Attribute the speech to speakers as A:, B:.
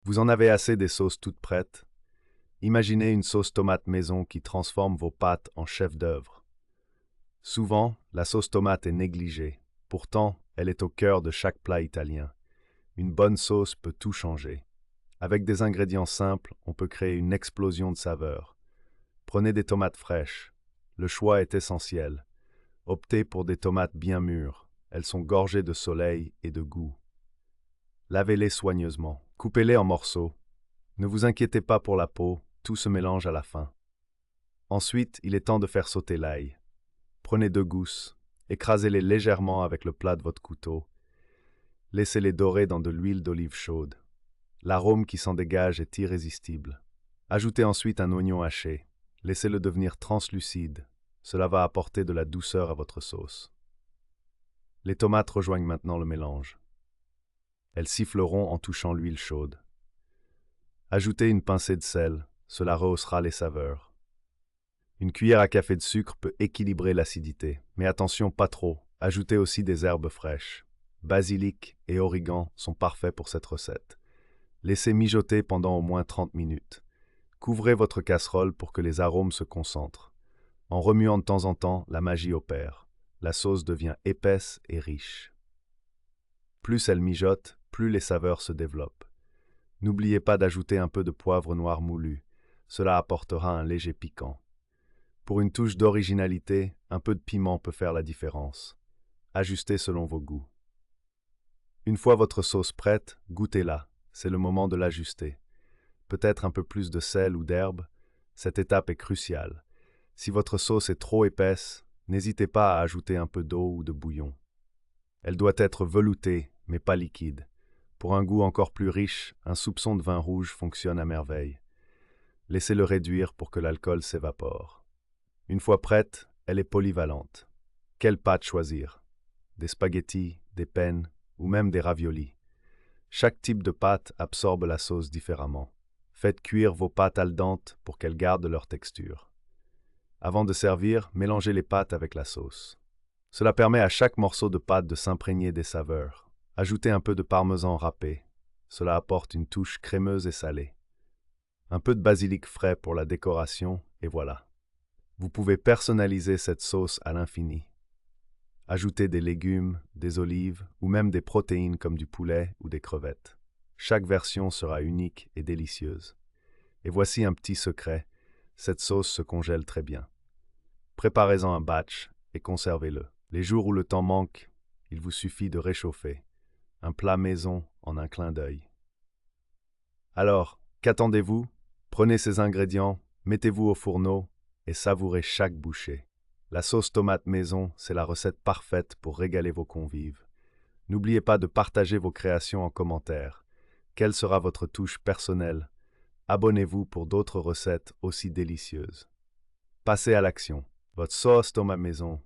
A: Vous en avez assez des sauces toutes prêtes? Imaginez une sauce tomate maison qui transforme vos pâtes en chef-d'œuvre. Souvent, la sauce tomate est négligée. Pourtant, elle est au cœur de chaque plat italien. Une bonne sauce peut tout changer. Avec des ingrédients simples, on peut créer une explosion de saveurs. Prenez des tomates fraîches. Le choix est essentiel. Optez pour des tomates bien mûres. Elles sont gorgées de soleil et de goût. Lavez-les soigneusement. Coupez-les en morceaux. Ne vous inquiétez pas pour la peau, tout se mélange à la fin. Ensuite, il est temps de faire sauter l'ail. Prenez 2 gousses, écrasez-les légèrement avec le plat de votre couteau. Laissez-les dorer dans de l'huile d'olive chaude. L'arôme qui s'en dégage est irrésistible. Ajoutez ensuite un oignon haché. Laissez-le devenir translucide. Cela va apporter de la douceur à votre sauce. Les tomates rejoignent maintenant le mélange. Elles siffleront en touchant l'huile chaude. Ajoutez une pincée de sel, cela rehaussera les saveurs. Une cuillère à café de sucre peut équilibrer l'acidité, mais attention pas trop. Ajoutez aussi des herbes fraîches. Basilic et origan sont parfaits pour cette recette. Laissez mijoter pendant au moins 30 minutes. Couvrez votre casserole pour que les arômes se concentrent. En remuant de temps en temps, la magie opère. La sauce devient épaisse et riche. Plus elle mijote, plus les saveurs se développent. N'oubliez pas d'ajouter un peu de poivre noir moulu. Cela apportera un léger piquant. Pour une touche d'originalité, un peu de piment peut faire la différence. Ajustez selon vos goûts. Une fois votre sauce prête, goûtez-la. C'est le moment de l'ajuster. Peut-être un peu plus de sel ou d'herbe. Cette étape est cruciale. Si votre sauce est trop épaisse, n'hésitez pas à ajouter un peu d'eau ou de bouillon. Elle doit être veloutée, mais pas liquide. Pour un goût encore plus riche, un soupçon de vin rouge fonctionne à merveille. Laissez-le réduire pour que l'alcool s'évapore. Une fois prête, elle est polyvalente. Quelle pâte choisir? Des spaghettis, des penne ou même des raviolis. Chaque type de pâte absorbe la sauce différemment. Faites cuire vos pâtes al dente pour qu'elles gardent leur texture. Avant de servir, mélangez les pâtes avec la sauce. Cela permet à chaque morceau de pâte de s'imprégner des saveurs. Ajoutez un peu de parmesan râpé. Cela apporte une touche crémeuse et salée. Un peu de basilic frais pour la décoration, et voilà. Vous pouvez personnaliser cette sauce à l'infini. Ajoutez des légumes, des olives ou même des protéines comme du poulet ou des crevettes. Chaque version sera unique et délicieuse. Et voici un petit secret, cette sauce se congèle très bien. Préparez-en un batch et conservez-le. Les jours où le temps manque, il vous suffit de réchauffer. Un plat maison en un clin d'œil. Alors, qu'attendez-vous? Prenez ces ingrédients, mettez-vous au fourneau et savourez chaque bouchée. La sauce tomate maison, c'est la recette parfaite pour régaler vos convives. N'oubliez pas de partager vos créations en commentaire. Quelle sera votre touche personnelle? Abonnez-vous pour d'autres recettes aussi délicieuses. Passez à l'action. Votre sauce tomate maison